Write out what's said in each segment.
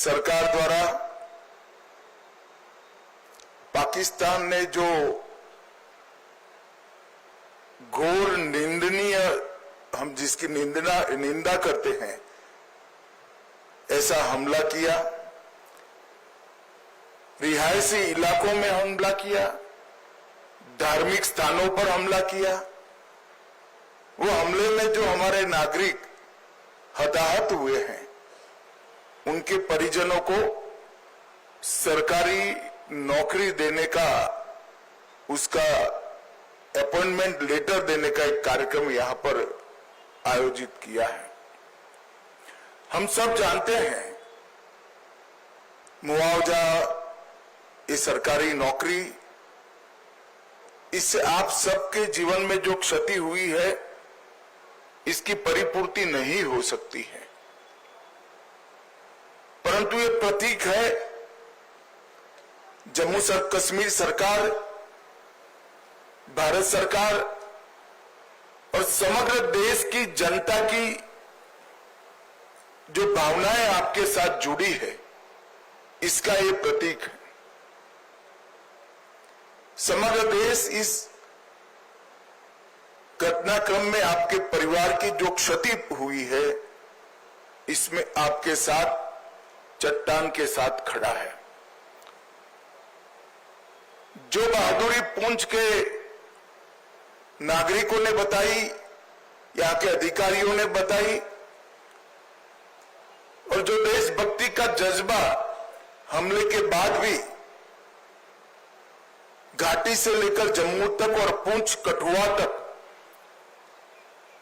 सरकार द्वारा पाकिस्तान ने जो घोर निंदनीय, हम जिसकी निंदा करते हैं, ऐसा हमला किया, रिहायशी इलाकों में हमला किया, धार्मिक स्थानों पर हमला किया। वो हमले में जो हमारे नागरिक हताहत हुए हैं, उनके परिजनों को सरकारी नौकरी देने का, उसका अपॉइंटमेंट लेटर देने का एक कार्यक्रम यहां पर आयोजित किया है। हम सब जानते हैं मुआवजा, ये सरकारी नौकरी, इससे आप सबके जीवन में जो क्षति हुई है, इसकी परिपूर्ति नहीं हो सकती है, परंतु ये प्रतीक है जम्मू कश्मीर सरकार, भारत सरकार और समग्र देश की जनता की जो भावनाएं आपके साथ जुड़ी है, इसका ये प्रतीक है। समग्र देश इस घटनाक्रम में आपके परिवार की जो क्षति हुई है, इसमें आपके साथ चट्टान के साथ खड़ा है। जो बहादुरी पुंछ के नागरिकों ने बताई, यहां के अधिकारियों ने बताई, और जो देशभक्ति का जज्बा हमले के बाद भी घाटी से लेकर जम्मू तक और पुंछ कठुआ तक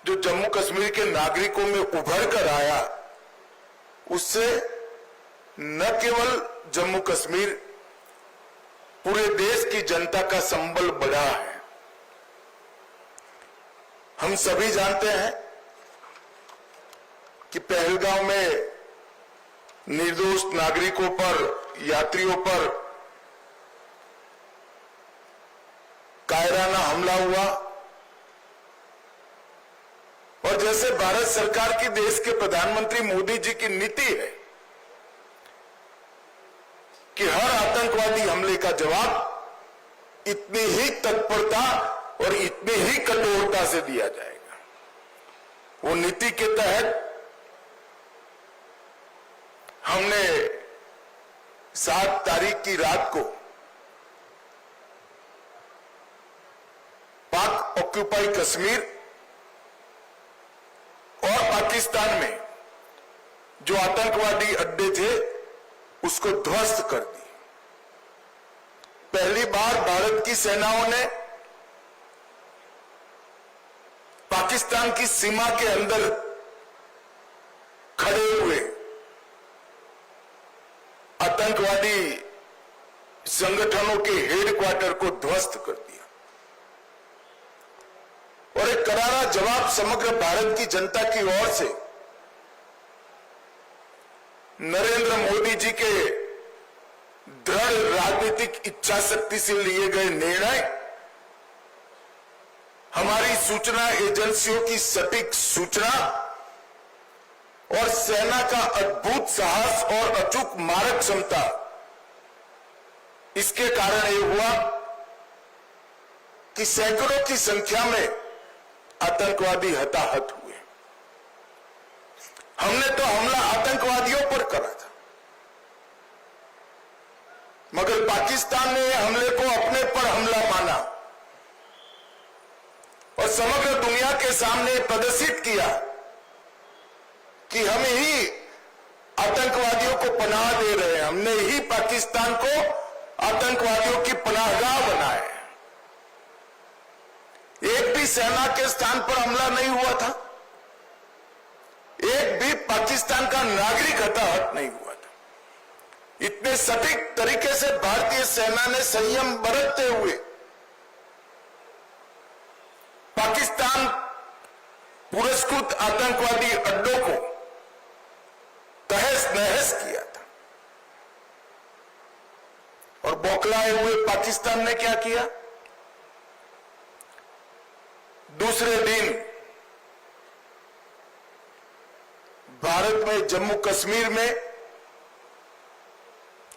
जो जम्मू कश्मीर के नागरिकों में उभर कर आया, उससे न केवल जम्मू कश्मीर, पूरे देश की जनता का संबल बढ़ा है। हम सभी जानते हैं कि पहलगांव में निर्दोष नागरिकों पर, यात्रियों पर कायराना हमला हुआ, और जैसे भारत सरकार की, देश के प्रधानमंत्री मोदी जी की नीति है कि हर आतंकवादी हमले का जवाब इतनी ही तत्परता और इतनी ही कठोरता से दिया जाएगा। वो नीति के तहत हमने 7 तारीख की रात को पाक ऑक्यूपाई कश्मीर और पाकिस्तान में जो आतंकवादी अड्डे थे, उसको ध्वस्त कर दी। पहली बार भारत की सेनाओं ने पाकिस्तान की सीमा के अंदर खड़े हुए आतंकवादी संगठनों के हेडक्वार्टर को ध्वस्त कर दिया, और एक करारा जवाब समग्र भारत की जनता की ओर से नरेंद्र मोदी जी के दृढ़ राजनीतिक इच्छा शक्ति से लिए गए निर्णय, हमारी सूचना एजेंसियों की सटीक सूचना और सेना का अद्भुत साहस और अचूक मारक क्षमता, इसके कारण यह हुआ कि सैकड़ों की संख्या में आतंकवादी हताहत हुए। हमने तो हमला आतंकवादियों पर करा था, मगर पाकिस्तान ने हमले को अपने पर हमला माना और समग्र दुनिया के सामने प्रदर्शित किया कि हम ही आतंकवादियों को पनाह दे रहे हैं, हमने ही पाकिस्तान को आतंकवादियों की पनाहगाह बनाया है। एक भी सेना के स्थान पर हमला नहीं हुआ था, एक भी पाकिस्तान का नागरिक हताहत नहीं हुआ था। इतने सटीक तरीके से भारतीय सेना ने संयम बरतते हुए पाकिस्तान पुरस्कृत आतंकवादी अड्डों को तहस नहस किया था। और बौखलाए हुए पाकिस्तान ने क्या किया? दूसरे दिन भारत में जम्मू कश्मीर में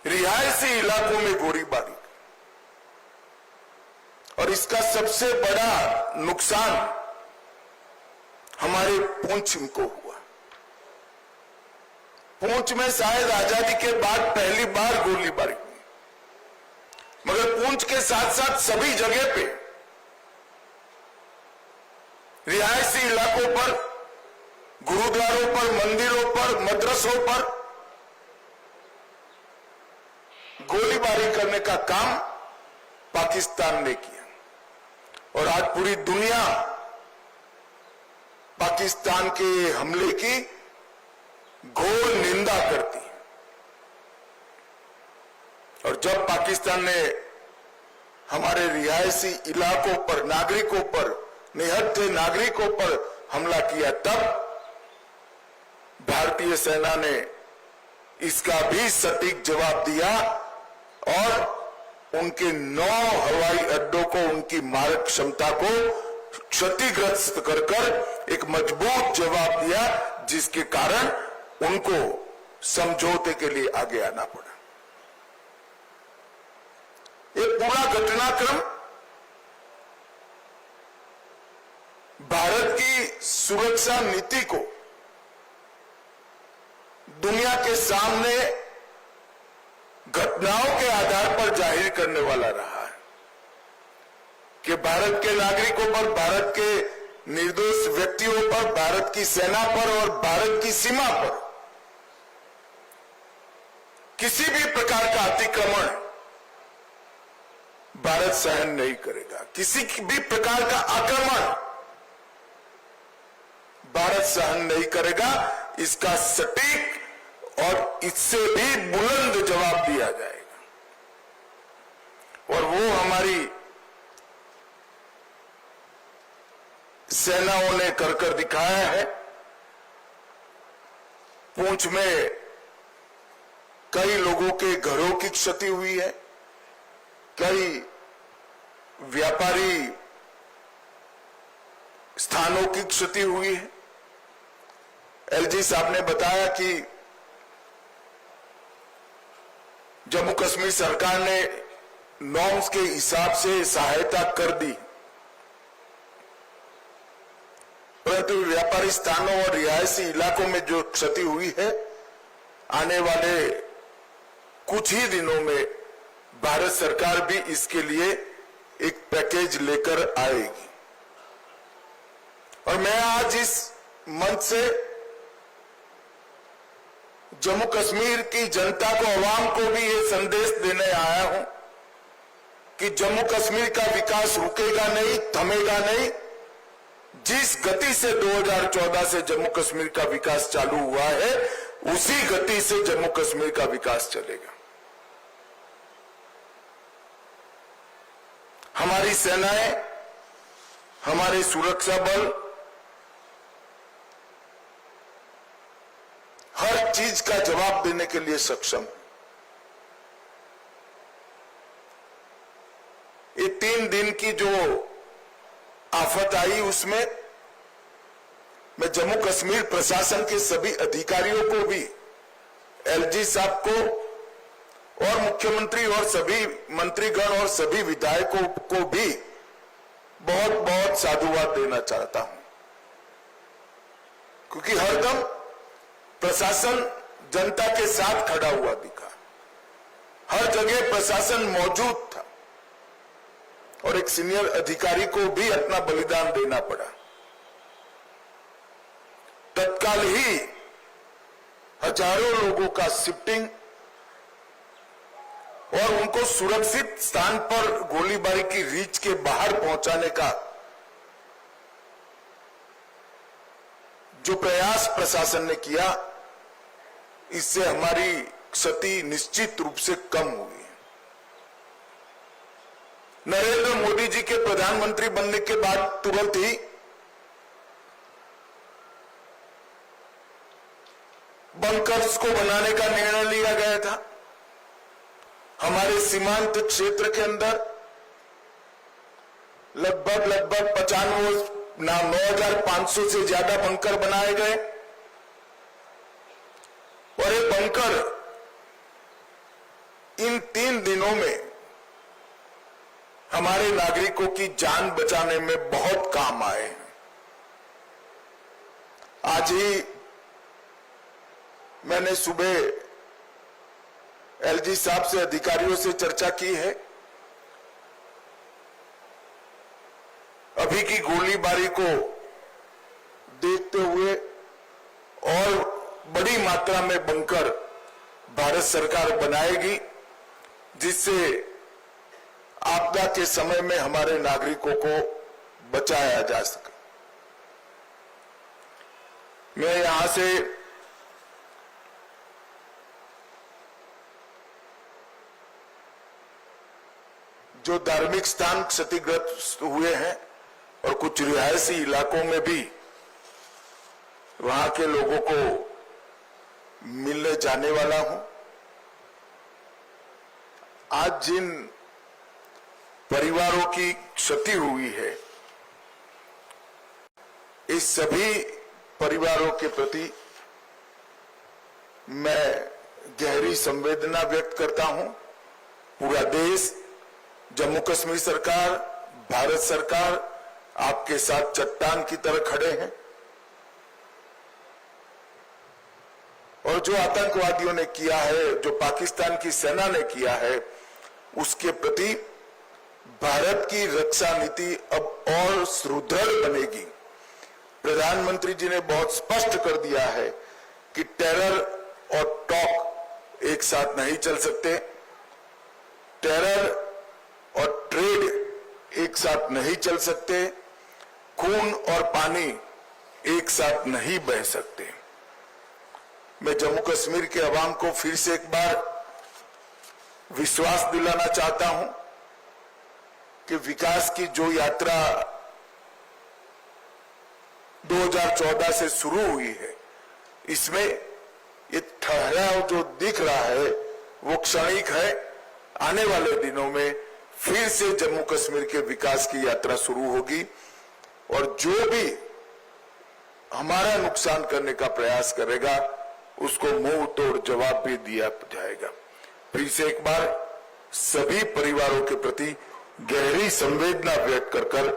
रिहायशी इलाकों में गोलीबारी, और इसका सबसे बड़ा नुकसान हमारे पुंछ को हुआ। पुंछ में शायद आजादी के बाद पहली बार गोलीबारी हुई, मगर पुंछ के साथ साथ सभी जगह पे रिहायशी इलाकों पर, गुरुद्वारों पर, मंदिरों पर, मदरसों पर गोलीबारी करने का काम पाकिस्तान ने किया, और आज पूरी दुनिया पाकिस्तान के हमले की घोर निंदा करती है। और जब पाकिस्तान ने हमारे रिहायशी इलाकों पर, नागरिकों पर, निहत्थे नागरिकों पर हमला किया, तब भारतीय सेना ने इसका भी सटीक जवाब दिया और उनके 9 हवाई अड्डों को, उनकी मारक क्षमता को क्षतिग्रस्त कर एक मजबूत जवाब दिया, जिसके कारण उनको समझौते के लिए आगे आना पड़ा। ये पूरा घटनाक्रम भारत की सुरक्षा नीति को दुनिया के सामने घटनाओं के आधार पर जाहिर करने वाला रहा है कि भारत के नागरिकों पर, भारत के निर्दोष व्यक्तियों पर, भारत की सेना पर और भारत की सीमा पर किसी भी प्रकार का अतिक्रमण भारत सहन नहीं करेगा। किसी भी प्रकार का आक्रमण भारत सहन नहीं करेगा। इसका सटीक और इससे भी बुलंद जवाब दिया जाएगा, और वो हमारी सेनाओं ने कर दिखाया है। पुंछ में कई लोगों के घरों की क्षति हुई है, कई व्यापारी स्थानों की क्षति हुई है। एलजी साहब ने बताया कि जम्मू कश्मीर सरकार ने नॉर्म्स के हिसाब से सहायता कर दी, परंतु व्यापारी स्थानों और रिहायशी इलाकों में जो क्षति हुई है, आने वाले कुछ ही दिनों में भारत सरकार भी इसके लिए एक पैकेज लेकर आएगी। और मैं आज इस मंच से जम्मू कश्मीर की जनता को, आवाम को भी ये संदेश देने आया हूं कि जम्मू कश्मीर का विकास रुकेगा नहीं, थमेगा नहीं। जिस गति से 2014 से जम्मू कश्मीर का विकास चालू हुआ है, उसी गति से जम्मू कश्मीर का विकास चलेगा। हमारी सेनाएं, हमारे सुरक्षा बल हर चीज का जवाब देने के लिए सक्षम। ये 3 दिन की जो आफत आई, उसमें मैं जम्मू कश्मीर प्रशासन के सभी अधिकारियों को भी, एलजी साहब को और मुख्यमंत्री और सभी मंत्रीगण और सभी विधायकों को भी बहुत बहुत साधुवाद देना चाहता हूं, क्योंकि हरदम प्रशासन जनता के साथ खड़ा हुआ दिखा। हर जगह प्रशासन मौजूद था और एक सीनियर अधिकारी को भी अपना बलिदान देना पड़ा। तत्काल ही हजारों लोगों का शिफ्टिंग और उनको सुरक्षित स्थान पर गोलीबारी की रीच के बाहर पहुंचाने का जो प्रयास प्रशासन ने किया, इससे हमारी क्षति निश्चित रूप से कम हुई है। नरेंद्र मोदी जी के प्रधानमंत्री बनने के बाद तुरंत ही बंकर्स को बनाने का निर्णय लिया गया था। हमारे सीमांत क्षेत्र के अंदर लगभग 9,500 से ज्यादा बंकर बनाए गए, और ये बंकर इन 3 दिनों में हमारे नागरिकों की जान बचाने में बहुत काम आए हैं। आज ही मैंने सुबह एलजी साहब से, अधिकारियों से चर्चा की है। अभी की गोलीबारी को देखते हुए और बड़ी मात्रा में बंकर भारत सरकार बनाएगी, जिससे आपदा के समय में हमारे नागरिकों को बचाया जा सके। मैं यहां से जो धार्मिक स्थान क्षतिग्रस्त हुए हैं और कुछ रिहायशी इलाकों में भी वहां के लोगों को मिलने जाने वाला हूं। आज जिन परिवारों की क्षति हुई है, इस सभी परिवारों के प्रति मैं गहरी संवेदना व्यक्त करता हूं। पूरा देश, जम्मू कश्मीर सरकार, भारत सरकार आपके साथ चट्टान की तरह खड़े हैं और जो आतंकवादियों ने किया है, जो पाकिस्तान की सेना ने किया है, उसके प्रति भारत की रक्षा नीति अब और सुदृढ़ बनेगी। प्रधानमंत्री जी ने बहुत स्पष्ट कर दिया है कि टेरर और टॉक एक साथ नहीं चल सकते, टेरर और ट्रेड एक साथ नहीं चल सकते, खून और पानी एक साथ नहीं बह सकते। मैं जम्मू कश्मीर के अवाम को फिर से एक बार विश्वास दिलाना चाहता हूं कि विकास की जो यात्रा 2014 से शुरू हुई है, इसमें ये ठहराव जो दिख रहा है वो क्षणिक है। आने वाले दिनों में फिर से जम्मू कश्मीर के विकास की यात्रा शुरू होगी और जो भी हमारा नुकसान करने का प्रयास करेगा उसको मुंह तोड़ जवाब भी दिया जाएगा। फिर से एक बार सभी परिवारों के प्रति गहरी संवेदना व्यक्त कर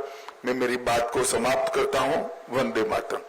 मैं मेरी बात को समाप्त करता हूं। वंदे मातरम।